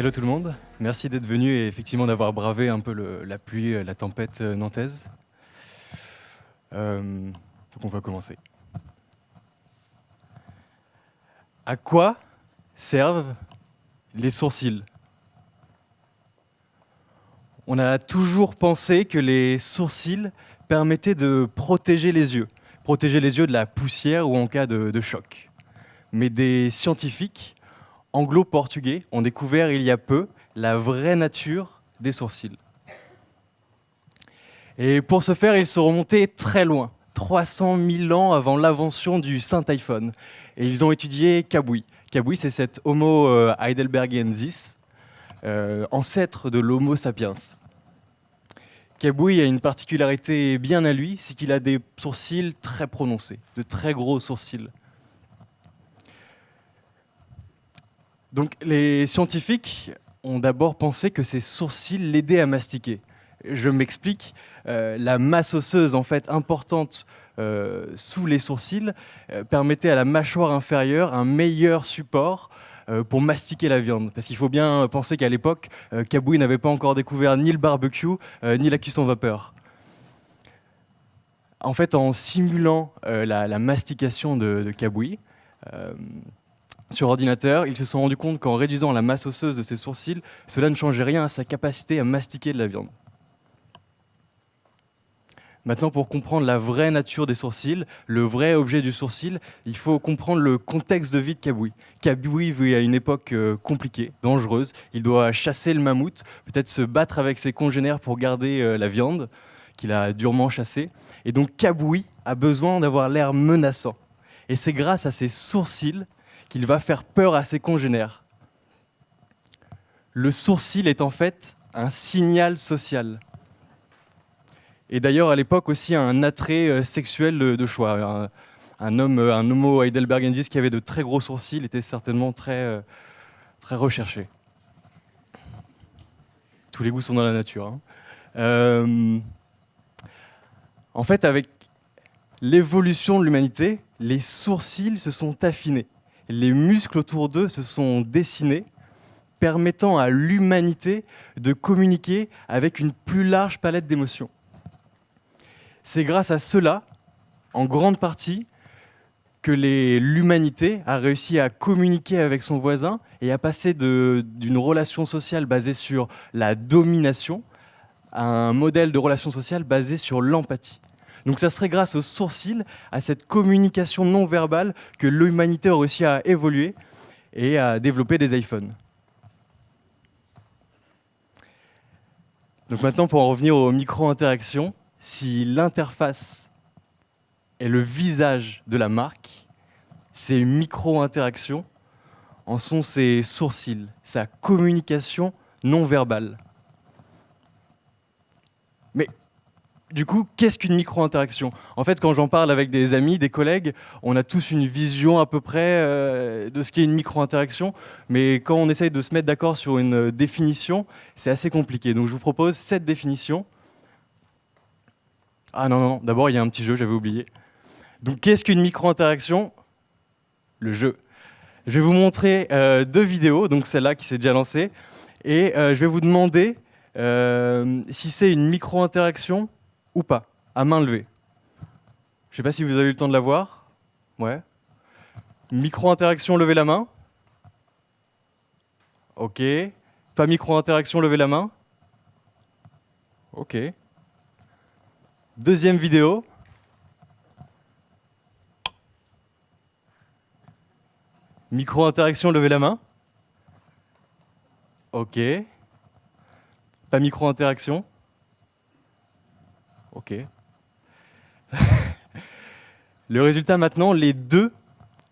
Hello tout le monde, merci d'être venu et effectivement d'avoir bravé un peu la pluie, la tempête nantaise. Donc on va commencer. À quoi servent les sourcils? On a toujours pensé que les sourcils permettaient de protéger les yeux de la poussière ou en cas de choc. Mais des scientifiques anglo-portugais ont découvert il y a peu la vraie nature des sourcils. Et pour ce faire, ils sont remontés très loin, 300 000 ans avant l'invention du saint iPhone. Et ils ont étudié Kabui. Kabui, c'est cet Homo heidelbergensis, ancêtre de l'Homo sapiens. Kabui a une particularité bien à lui, c'est qu'il a des sourcils très prononcés, de très gros sourcils. Donc les scientifiques ont d'abord pensé que ces sourcils l'aidaient à mastiquer. Je m'explique, la masse osseuse en fait importante sous les sourcils permettait à la mâchoire inférieure un meilleur support pour mastiquer la viande. Parce qu'il faut bien penser qu'à l'époque, Kabui n'avait pas encore découvert ni le barbecue, ni la cuisson vapeur. En fait, en simulant la mastication de Kabui, sur ordinateur, ils se sont rendus compte qu'en réduisant la masse osseuse de ses sourcils, cela ne changeait rien à sa capacité à mastiquer de la viande. Maintenant, pour comprendre la vraie nature des sourcils, le vrai objet du sourcil, il faut comprendre le contexte de vie de Kabui. Kabui vit à une époque compliquée, dangereuse. Il doit chasser le mammouth, peut-être se battre avec ses congénères pour garder la viande qu'il a durement chassée. Et donc Kabui a besoin d'avoir l'air menaçant. Et c'est grâce à ses sourcils qu'il va faire peur à ses congénères. Le sourcil est en fait un signal social. Et d'ailleurs, à l'époque aussi, un attrait sexuel de choix. Un Homo heidelbergensis qui avait de très gros sourcils était certainement très recherché. Tous les goûts sont dans la nature. En fait, avec l'évolution de l'humanité, les sourcils se sont affinés. Les muscles autour d'eux se sont dessinés, permettant à l'humanité de communiquer avec une plus large palette d'émotions. C'est grâce à cela, en grande partie, que l'humanité a réussi à communiquer avec son voisin et à passer d'une relation sociale basée sur la domination à un modèle de relation sociale basé sur l'empathie. Donc ça serait grâce aux sourcils, à cette communication non verbale, que l'humanité a réussi à évoluer et à développer des iPhones. Donc maintenant, pour en revenir aux micro-interactions, si l'interface est le visage de la marque, ces micro-interactions en sont ses sourcils, sa communication non verbale. Mais du coup, qu'est-ce qu'une micro-interaction? En fait, quand j'en parle avec des amis, des collègues, on a tous une vision à peu près de ce qu'est une micro-interaction, mais quand on essaye de se mettre d'accord sur une définition, c'est assez compliqué. Donc je vous propose 7 définitions. Ah non, d'abord il y a un petit jeu, j'avais oublié. Donc qu'est-ce qu'une micro-interaction? Le jeu. Je vais vous montrer 2 vidéos, donc celle-là qui s'est déjà lancée, et je vais vous demander si c'est une micro-interaction ou pas, à main levée. Je ne sais pas si vous avez eu le temps de la voir. Ouais. Micro-interaction, levez la main. Ok. Pas micro-interaction, levez la main. Ok. Deuxième vidéo. Micro-interaction, levez la main. Ok. Pas micro-interaction. Ok. Le résultat maintenant, les deux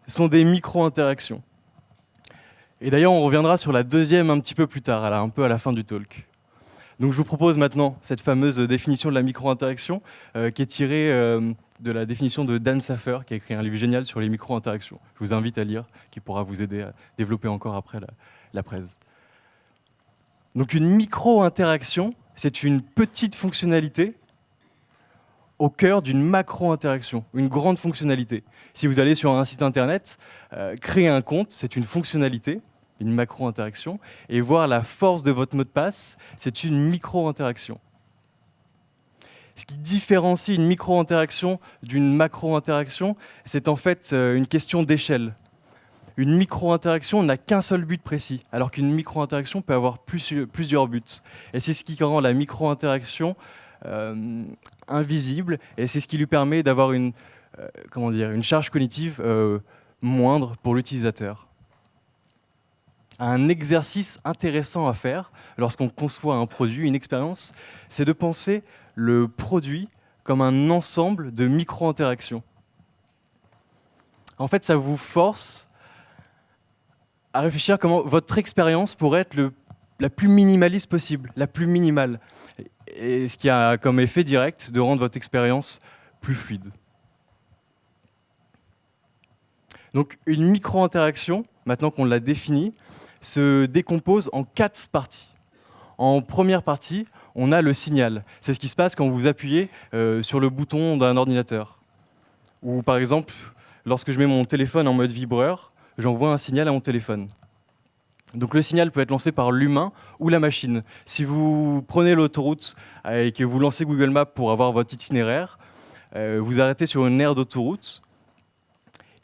sont des micro-interactions. Et d'ailleurs, on reviendra sur la deuxième un petit peu plus tard, un peu à la fin du talk. Donc je vous propose maintenant cette fameuse définition de la micro-interaction qui est tirée de la définition de Dan Saffer, qui a écrit un livre génial sur les micro-interactions. Je vous invite à lire, qui pourra vous aider à développer encore après la presse. Donc une micro-interaction, c'est une petite fonctionnalité au cœur d'une macro-interaction, une grande fonctionnalité. Si vous allez sur un site internet, créer un compte, c'est une fonctionnalité. une macro-interaction. Et voir la force de votre mot de passe, c'est une micro-interaction. Ce qui différencie une micro-interaction d'une macro-interaction, c'est en fait une question d'échelle. Une micro-interaction n'a qu'un seul but précis, alors qu'une micro-interaction peut avoir plusieurs buts. Et c'est ce qui rend la micro-interaction invisible, et c'est ce qui lui permet d'avoir une charge cognitive moindre pour l'utilisateur. Un exercice intéressant à faire lorsqu'on conçoit un produit, une expérience, c'est de penser le produit comme un ensemble de micro-interactions. En fait, ça vous force à réfléchir comment votre expérience pourrait être la plus minimaliste possible, la plus minimale. Et ce qui a comme effet direct de rendre votre expérience plus fluide. Donc une micro-interaction, maintenant qu'on l'a définie, se décompose en 4 parties. En première partie, on a le signal. C'est ce qui se passe quand vous appuyez sur le bouton d'un ordinateur. Ou par exemple, lorsque je mets mon téléphone en mode vibreur, j'envoie un signal à mon téléphone. Donc le signal peut être lancé par l'humain ou la machine. Si vous prenez l'autoroute et que vous lancez Google Maps pour avoir votre itinéraire, vous arrêtez sur une aire d'autoroute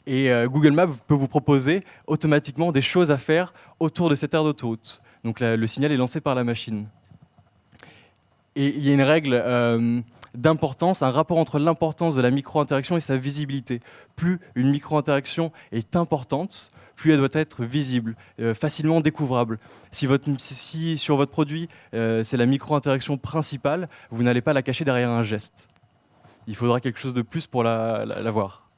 et Google Maps peut vous proposer automatiquement des choses à faire autour de cette aire d'autoroute. Donc le signal est lancé par la machine. Et il y a une règle d'importance, un rapport entre l'importance de la micro-interaction et sa visibilité. Plus une micro-interaction est importante, plus elle doit être visible, facilement découvrable. Si sur votre produit, c'est la micro-interaction principale, vous n'allez pas la cacher derrière un geste. Il faudra quelque chose de plus pour la voir.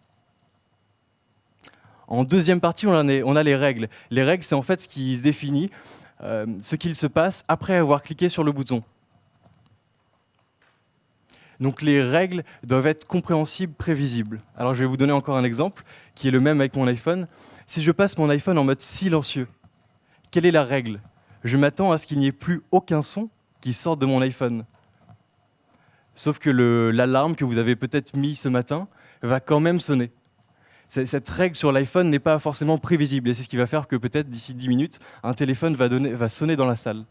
En deuxième partie, on a les règles. Les règles, c'est en fait ce qui se définit, ce qu'il se passe après avoir cliqué sur le bouton. Donc les règles doivent être compréhensibles, prévisibles. Alors je vais vous donner encore un exemple, qui est le même avec mon iPhone. Si je passe mon iPhone en mode silencieux, quelle est la règle? Je m'attends à ce qu'il n'y ait plus aucun son qui sorte de mon iPhone. Sauf que l'alarme que vous avez peut-être mis ce matin va quand même sonner. Cette règle sur l'iPhone n'est pas forcément prévisible, et c'est ce qui va faire que peut-être d'ici 10 minutes, un téléphone va sonner dans la salle.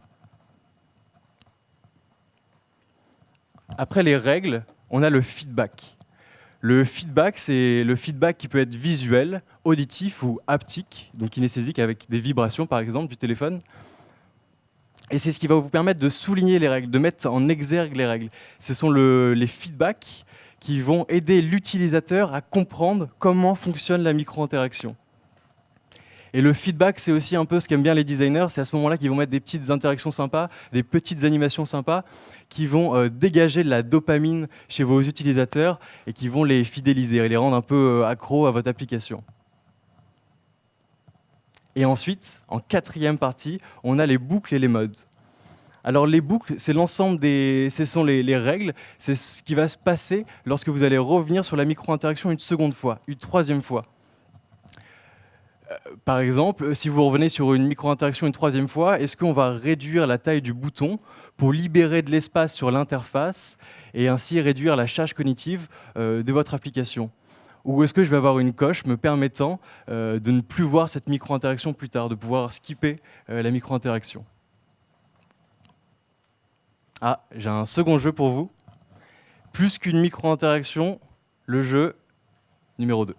Après les règles, on a le feedback. Le feedback, c'est le feedback qui peut être visuel, auditif ou haptique, donc kinesthésique avec des vibrations par exemple du téléphone. Et c'est ce qui va vous permettre de souligner les règles, de mettre en exergue les règles. Ce sont les feedbacks qui vont aider l'utilisateur à comprendre comment fonctionne la micro-interaction. Et le feedback, c'est aussi un peu ce qu'aiment bien les designers, c'est à ce moment-là qu'ils vont mettre des petites interactions sympas, des petites animations sympas, qui vont dégager de la dopamine chez vos utilisateurs et qui vont les fidéliser et les rendre un peu accros à votre application. Et ensuite, en quatrième partie, on a les boucles et les modes. Alors les boucles, c'est l'ensemble ce sont les règles, c'est ce qui va se passer lorsque vous allez revenir sur la micro-interaction une seconde fois, une troisième fois. Par exemple, si vous revenez sur une micro-interaction une troisième fois, est-ce qu'on va réduire la taille du bouton pour libérer de l'espace sur l'interface et ainsi réduire la charge cognitive de votre application? Ou est-ce que je vais avoir une coche me permettant de ne plus voir cette micro-interaction plus tard, de pouvoir skipper la micro-interaction? Ah, j'ai un second jeu pour vous. Plus qu'une micro-interaction, le jeu numéro 2.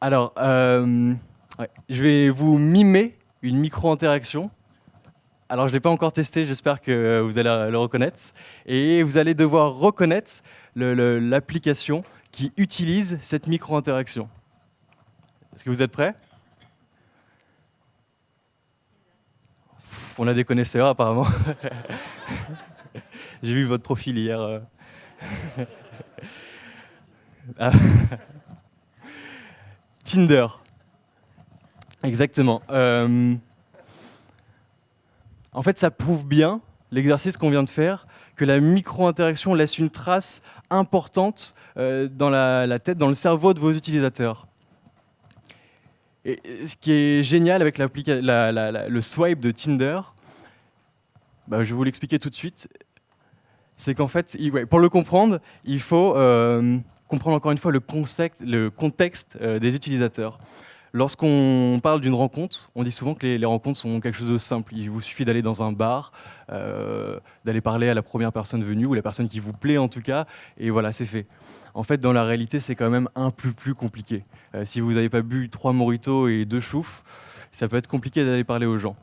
Alors, je vais vous mimer une micro-interaction. Alors, je ne l'ai pas encore testé, j'espère que vous allez le reconnaître. Et vous allez devoir reconnaître l'application qui utilise cette micro-interaction. Est-ce que vous êtes prêts? On a des connaisseurs, apparemment. J'ai vu votre profil hier. Ah. Tinder. Exactement. En fait, ça prouve bien, l'exercice qu'on vient de faire, que la micro-interaction laisse une trace importante dans la tête, dans le cerveau de vos utilisateurs. Et ce qui est génial avec le swipe de Tinder, je vais vous l'expliquer tout de suite, c'est qu'en fait, pour le comprendre, il faut comprendre encore une fois le contexte des utilisateurs. Lorsqu'on parle d'une rencontre, on dit souvent que les rencontres sont quelque chose de simple. Il vous suffit d'aller dans un bar, d'aller parler à la première personne venue, ou la personne qui vous plaît en tout cas, et voilà, c'est fait. En fait, dans la réalité, c'est quand même un peu plus compliqué. Si vous n'avez pas bu 3 mojitos et 2 choufs, ça peut être compliqué d'aller parler aux gens.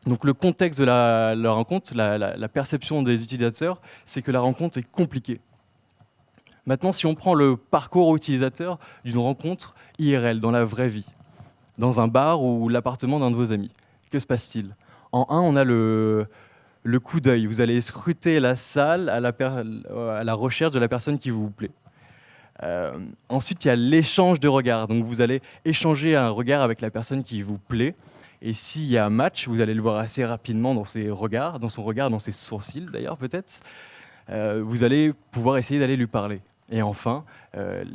Donc le contexte de la rencontre, la perception des utilisateurs, c'est que la rencontre est compliquée. Maintenant, si on prend le parcours utilisateur d'une rencontre IRL, dans la vraie vie, dans un bar ou l'appartement d'un de vos amis, que se passe-t-il? En un, on a le coup d'œil. Vous allez scruter la salle à la recherche de la personne qui vous plaît. Ensuite, il y a l'échange de regards. Donc, vous allez échanger un regard avec la personne qui vous plaît. Et s'il y a un match, vous allez le voir assez rapidement dans ses regards, dans son regard, dans ses sourcils d'ailleurs peut-être. Vous allez pouvoir essayer d'aller lui parler. Et enfin,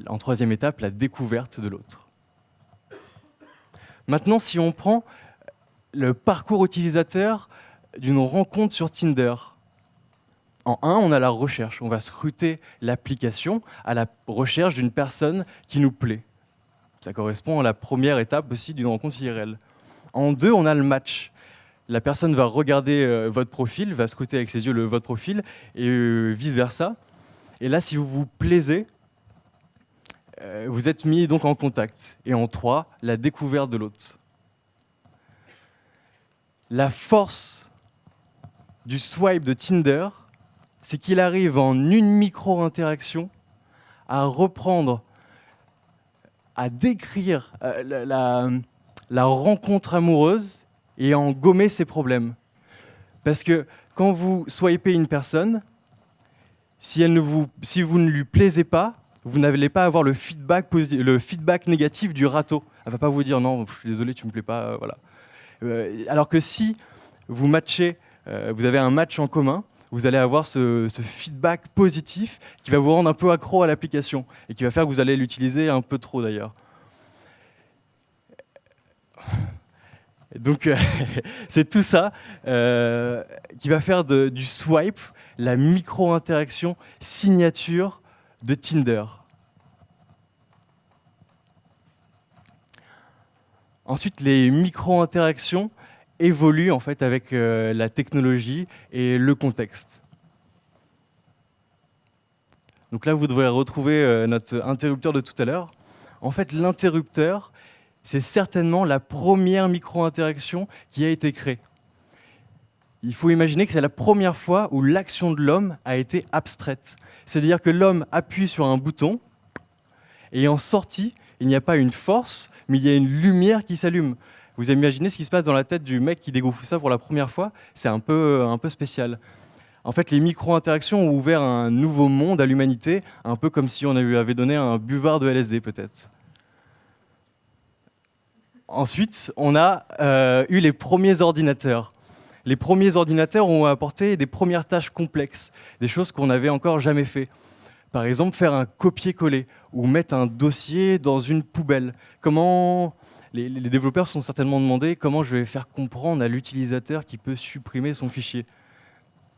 en troisième étape, la découverte de l'autre. Maintenant, si on prend le parcours utilisateur d'une rencontre sur Tinder, en un, on a la recherche. On va scruter l'application à la recherche d'une personne qui nous plaît. Ça correspond à la première étape aussi d'une rencontre IRL. En deux, on a le match. La personne va regarder votre profil, va scruter avec ses yeux votre profil, et vice-versa. Et là, si vous vous plaisez, vous êtes mis donc en contact. Et en 3, la découverte de l'autre. La force du swipe de Tinder, c'est qu'il arrive en une micro-interaction à reprendre, à décrire la rencontre amoureuse et à en gommer ses problèmes. Parce que quand vous swipez une personne, si vous ne lui plaisez pas, vous n'allez pas avoir le feedback négatif du râteau. Elle ne va pas vous dire non, je suis désolé, tu ne me plais pas. Voilà. Alors que si vous matchez, vous avez un match en commun, vous allez avoir ce feedback positif qui va vous rendre un peu accro à l'application et qui va faire que vous allez l'utiliser un peu trop d'ailleurs. Donc c'est tout ça qui va faire du swipe la micro-interaction signature de Tinder. Ensuite, les micro-interactions évoluent en fait avec la technologie et le contexte. Donc là, vous devrez retrouver notre interrupteur de tout à l'heure. En fait, l'interrupteur, c'est certainement la première micro-interaction qui a été créée. Il faut imaginer que c'est la première fois où l'action de l'homme a été abstraite. C'est-à-dire que l'homme appuie sur un bouton et en sortie, il n'y a pas une force, mais il y a une lumière qui s'allume. Vous imaginez ce qui se passe dans la tête du mec qui découvre ça pour la première fois? C'est un peu spécial. En fait, les micro-interactions ont ouvert un nouveau monde à l'humanité, un peu comme si on avait donné un buvard de LSD peut-être. Ensuite, on a eu les premiers ordinateurs. Les premiers ordinateurs ont apporté des premières tâches complexes, des choses qu'on n'avait encore jamais fait. Par exemple, faire un copier-coller ou mettre un dossier dans une poubelle. Comment les développeurs se sont certainement demandé comment je vais faire comprendre à l'utilisateur qui peut supprimer son fichier.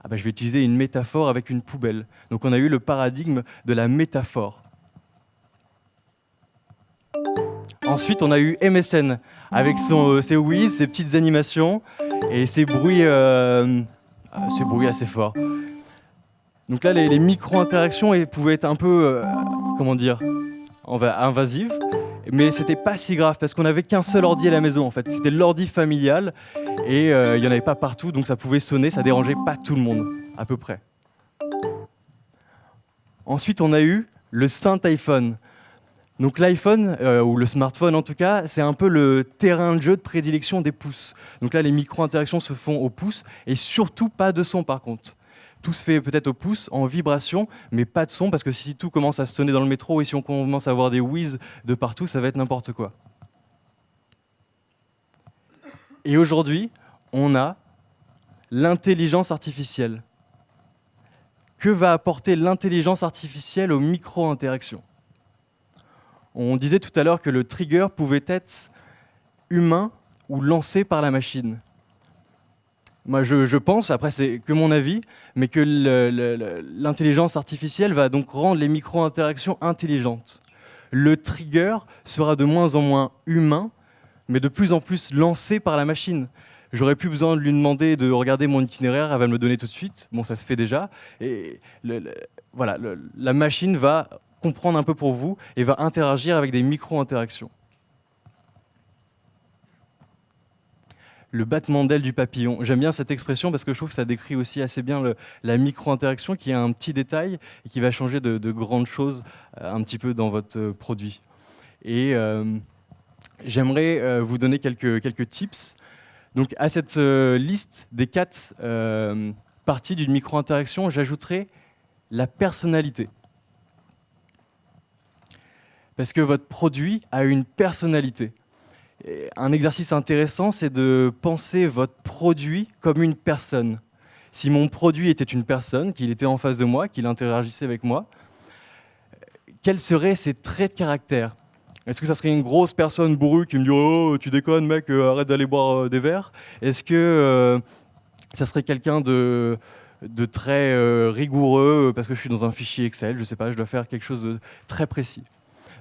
Je vais utiliser une métaphore avec une poubelle. Donc on a eu le paradigme de la métaphore. Ensuite, on a eu MSN avec ses whiz, ses petites animations et ses bruits assez forts. Donc là, les micro-interactions pouvaient être un peu, invasives, mais c'était pas si grave parce qu'on n'avait qu'un seul ordi à la maison en fait. C'était l'ordi familial et il n'y en avait pas partout, donc ça pouvait sonner, ça dérangeait pas tout le monde, à peu près. Ensuite, on a eu le saint iPhone. Donc l'iPhone, ou le smartphone en tout cas, c'est un peu le terrain de jeu de prédilection des pouces. Donc là, les micro-interactions se font au pouce, et surtout pas de son par contre. Tout se fait peut-être au pouce, en vibration, mais pas de son, parce que si tout commence à sonner dans le métro, et si on commence à avoir des whiz de partout, ça va être n'importe quoi. Et aujourd'hui, on a l'intelligence artificielle. Que va apporter l'intelligence artificielle aux micro-interactions ? On disait tout à l'heure que le trigger pouvait être humain ou lancé par la machine. Moi, je pense, après c'est que mon avis, mais que l'intelligence artificielle va donc rendre les micro-interactions intelligentes. Le trigger sera de moins en moins humain, mais de plus en plus lancée par la machine. J'aurais plus besoin de lui demander de regarder mon itinéraire, elle va me le donner tout de suite. Bon, ça se fait déjà. Et voilà, la machine va comprendre un peu pour vous et va interagir avec des micro-interactions. Le battement d'aile du papillon. J'aime bien cette expression parce que je trouve que ça décrit aussi assez bien la micro-interaction qui est un petit détail et qui va changer de grandes choses un petit peu dans votre produit. Et j'aimerais vous donner quelques tips. Donc à cette liste des 4 parties d'une micro-interaction, j'ajouterai la personnalité. Parce que votre produit a une personnalité. Et un exercice intéressant, c'est de penser votre produit comme une personne. Si mon produit était une personne, qu'il était en face de moi, qu'il interagissait avec moi, quels seraient ses traits de caractère? Est-ce que ça serait une grosse personne bourrue qui me dit « Oh, tu déconnes mec, arrête d'aller boire des verres » Est-ce que ça serait quelqu'un de très rigoureux parce que je suis dans un fichier Excel, je sais pas, je dois faire quelque chose de très précis.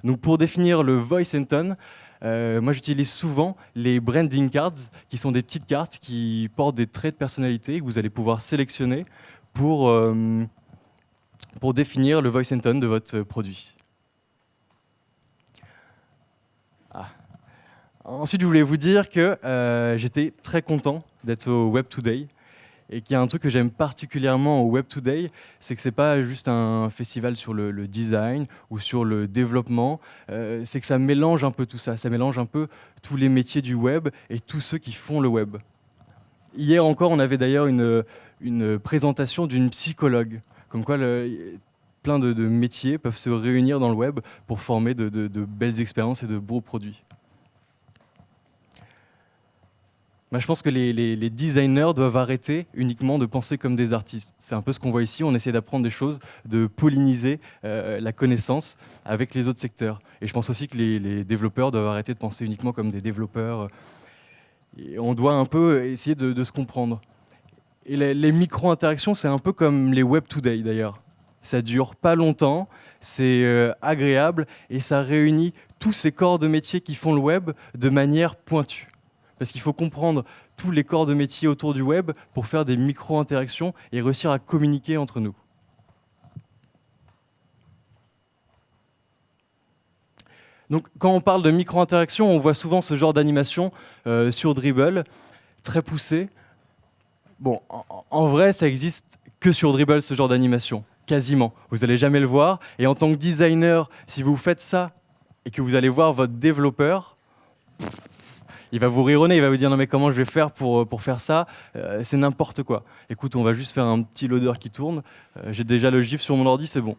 Donc pour définir le voice and tone, moi j'utilise souvent les branding cards, qui sont des petites cartes qui portent des traits de personnalité que vous allez pouvoir sélectionner pour définir le voice and tone de votre produit. Ensuite, je voulais vous dire que j'étais très content d'être au Web Today et qu'il y a un truc que j'aime particulièrement au Web Today, c'est que c'est pas juste un festival sur le design ou sur le développement, c'est que ça mélange un peu tout ça, ça mélange un peu tous les métiers du web et tous ceux qui font le web. Hier encore, on avait d'ailleurs une présentation d'une psychologue, comme quoi plein de métiers peuvent se réunir dans le web pour former de belles expériences et de beaux produits. Je pense que les designers doivent arrêter uniquement de penser comme des artistes. C'est un peu ce qu'on voit ici, on essaie d'apprendre des choses, de polliniser la connaissance avec les autres secteurs. Et je pense aussi que les développeurs doivent arrêter de penser uniquement comme des développeurs. Et on doit un peu essayer de se comprendre. Et les micro-interactions, c'est un peu comme les Web Today d'ailleurs. Ça dure pas longtemps, c'est agréable et ça réunit tous ces corps de métier qui font le web de manière pointue. Parce qu'il faut comprendre tous les corps de métier autour du web pour faire des micro-interactions et réussir à communiquer entre nous. Donc, quand on parle de micro-interaction, on voit souvent ce genre d'animation sur Dribbble, très poussée. Bon, en vrai, ça existe que sur Dribbble, ce genre d'animation, quasiment. Vous n'allez jamais le voir. Et en tant que designer, si vous faites ça et que vous allez voir votre développeur, il va vous rironner, il va vous dire « Non mais comment je vais faire pour faire ça c'est n'importe quoi. Écoute, on va juste faire un petit loader qui tourne. J'ai déjà le GIF sur mon ordi, c'est bon. »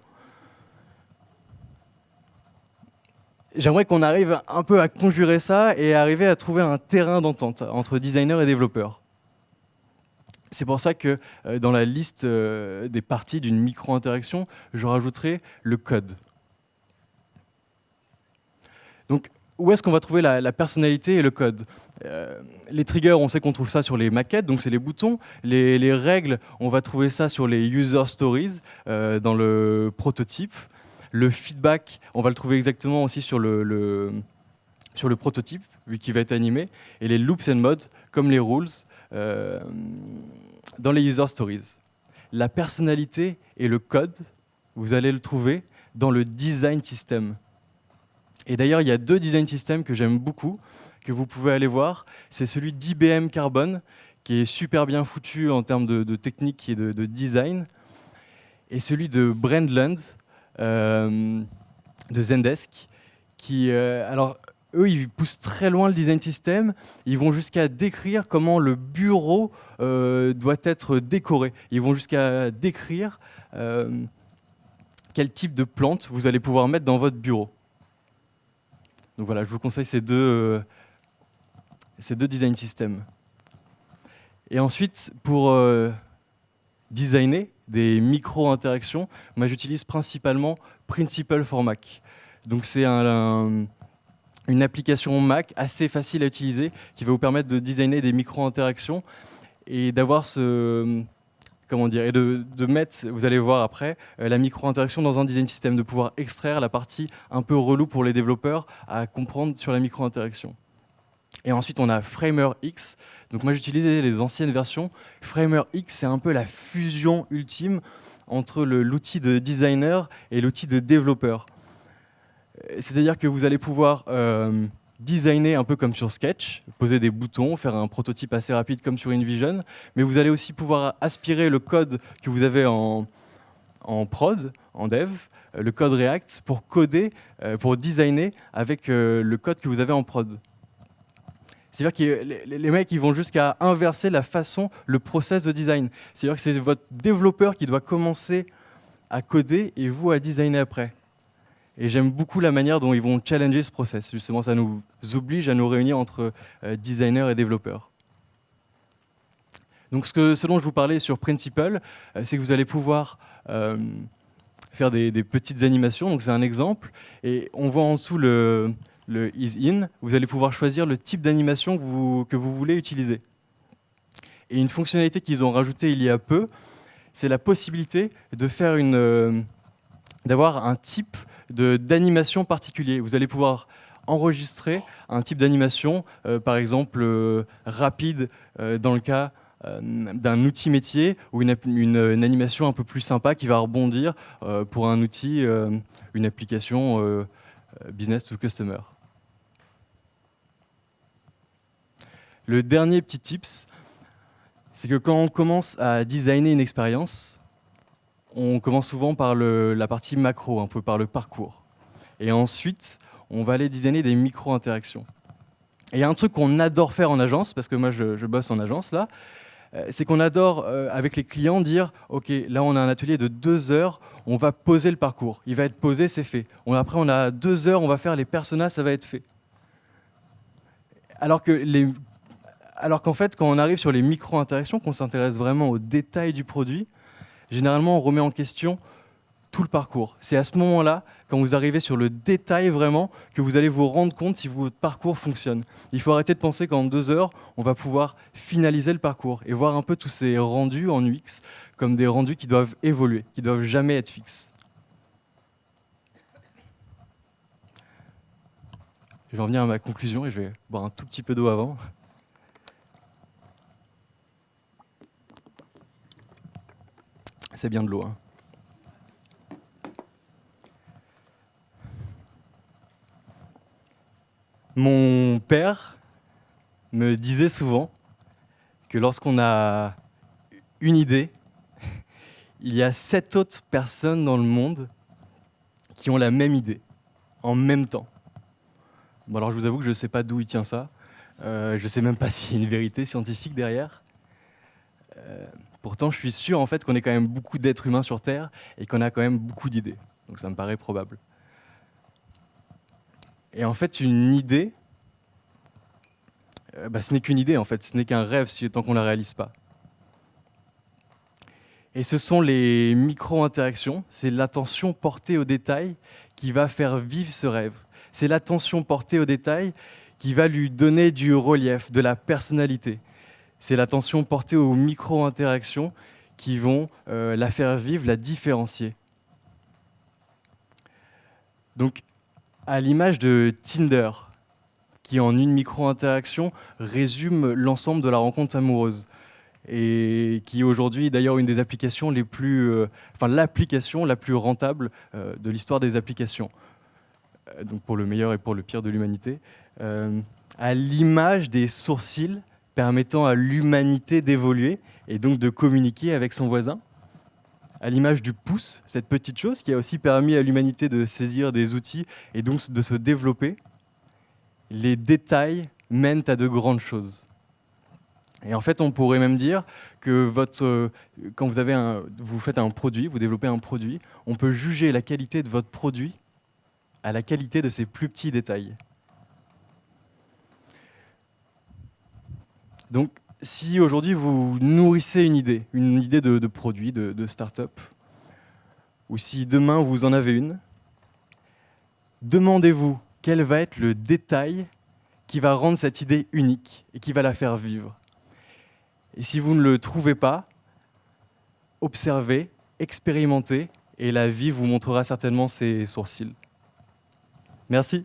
J'aimerais qu'on arrive un peu à conjurer ça et arriver à trouver un terrain d'entente entre designers et développeurs. C'est pour ça que dans la liste des parties d'une micro-interaction, je rajouterai le code. Donc, où est-ce qu'on va trouver la personnalité et le code? Les triggers, on sait qu'on trouve ça sur les maquettes, donc c'est les boutons. Les règles, on va trouver ça sur les user stories, dans le prototype. Le feedback, on va le trouver exactement aussi sur le prototype, vu qu'il va être animé. Et les loops and modes, comme les rules, dans les user stories. La personnalité et le code, vous allez le trouver dans le design system. Et d'ailleurs, il y a 2 design systems que j'aime beaucoup, que vous pouvez aller voir. C'est celui d'IBM Carbon, qui est super bien foutu en termes de technique et de design, et celui de Brandland, de Zendesk, qui, alors, eux, ils poussent très loin le design system. Ils vont jusqu'à décrire comment le bureau doit être décoré. Ils vont jusqu'à décrire quel type de plantes vous allez pouvoir mettre dans votre bureau. Donc voilà, je vous conseille ces deux design systems. Et ensuite, pour designer des micro-interactions, moi j'utilise principalement Principle for Mac. Donc c'est une application Mac assez facile à utiliser qui va vous permettre de designer des micro-interactions et d'avoir et de mettre, vous allez voir après, la micro-interaction dans un design system, de pouvoir extraire la partie un peu relou pour les développeurs à comprendre sur la micro-interaction. Et ensuite, on a Framer X. Donc moi, j'utilisais les anciennes versions. Framer X, c'est un peu la fusion ultime entre l'outil de designer et l'outil de développeur. C'est-à-dire que vous allez pouvoir designer un peu comme sur Sketch, poser des boutons, faire un prototype assez rapide comme sur InVision, mais vous allez aussi pouvoir aspirer le code que vous avez en prod, en dev, le code React, pour coder, pour designer avec le code que vous avez en prod. C'est-à-dire que les mecs, ils vont jusqu'à inverser la façon, le process de design. C'est-à-dire que c'est votre développeur qui doit commencer à coder et vous à designer après. Et j'aime beaucoup la manière dont ils vont challenger ce process. Justement, ça nous oblige à nous réunir entre designers et développeurs. Donc ce dont je vous parlais sur Principle, c'est que vous allez pouvoir faire des petites animations. Donc c'est un exemple. Et on voit en dessous le is in. Vous allez pouvoir choisir le type d'animation que vous voulez utiliser. Et une fonctionnalité qu'ils ont rajoutée il y a peu, c'est la possibilité de faire d'avoir un type d'animation particulier. Vous allez pouvoir enregistrer un type d'animation, par exemple rapide dans le cas d'un outil métier, ou une animation un peu plus sympa qui va rebondir pour un outil, une application business to customer. Le dernier petit tips, c'est que quand on commence à designer une expérience, on commence souvent par la partie macro, un peu par le parcours. Et ensuite, on va aller designer des micro-interactions. Et il y a un truc qu'on adore faire en agence, parce que moi je bosse en agence là, c'est qu'on adore avec les clients dire « Ok, là on a un atelier de 2 heures, on va poser le parcours. Il va être posé, c'est fait. Après on a 2 heures, on va faire les personas, ça va être fait. » Alors qu'en fait, quand on arrive sur les micro-interactions, qu'on s'intéresse vraiment aux détails du produit, généralement, on remet en question tout le parcours. C'est à ce moment-là, quand vous arrivez sur le détail vraiment, que vous allez vous rendre compte si votre parcours fonctionne. Il faut arrêter de penser qu'en 2 heures, on va pouvoir finaliser le parcours et voir un peu tous ces rendus en UX comme des rendus qui doivent évoluer, qui ne doivent jamais être fixes. Je vais en venir à ma conclusion et je vais boire un tout petit peu d'eau avant. C'est bien de l'eau. Hein. Mon père me disait souvent que lorsqu'on a une idée, il y a 7 autres personnes dans le monde qui ont la même idée, en même temps. Bon, alors je vous avoue que je ne sais pas d'où il tient ça. Je ne sais même pas s'il y a une vérité scientifique derrière. Pourtant, je suis sûr en fait, qu'on est quand même beaucoup d'êtres humains sur Terre et qu'on a quand même beaucoup d'idées. Donc ça me paraît probable. Et en fait, une idée, ce n'est qu'une idée, en fait. Ce n'est qu'un rêve tant qu'on ne la réalise pas. Et ce sont les micro-interactions, c'est l'attention portée aux détails qui va faire vivre ce rêve. C'est l'attention portée aux détails qui va lui donner du relief, de la personnalité. C'est l'attention portée aux micro-interactions qui vont la faire vivre, la différencier. Donc, à l'image de Tinder, qui en une micro-interaction résume l'ensemble de la rencontre amoureuse, et qui est aujourd'hui d'ailleurs une des applications les plus, l'application la plus rentable de l'histoire des applications, donc pour le meilleur et pour le pire de l'humanité, à l'image des sourcils permettant à l'humanité d'évoluer et donc de communiquer avec son voisin, à l'image du pouce, cette petite chose qui a aussi permis à l'humanité de saisir des outils et donc de se développer. Les détails mènent à de grandes choses. Et en fait, on pourrait même dire que quand vous faites un produit, vous développez un produit, on peut juger la qualité de votre produit à la qualité de ses plus petits détails. Donc, si aujourd'hui vous nourrissez une idée de produit, de start-up, ou si demain vous en avez une, demandez-vous quel va être le détail qui va rendre cette idée unique et qui va la faire vivre. Et si vous ne le trouvez pas, observez, expérimentez, et la vie vous montrera certainement ses sourcils. Merci.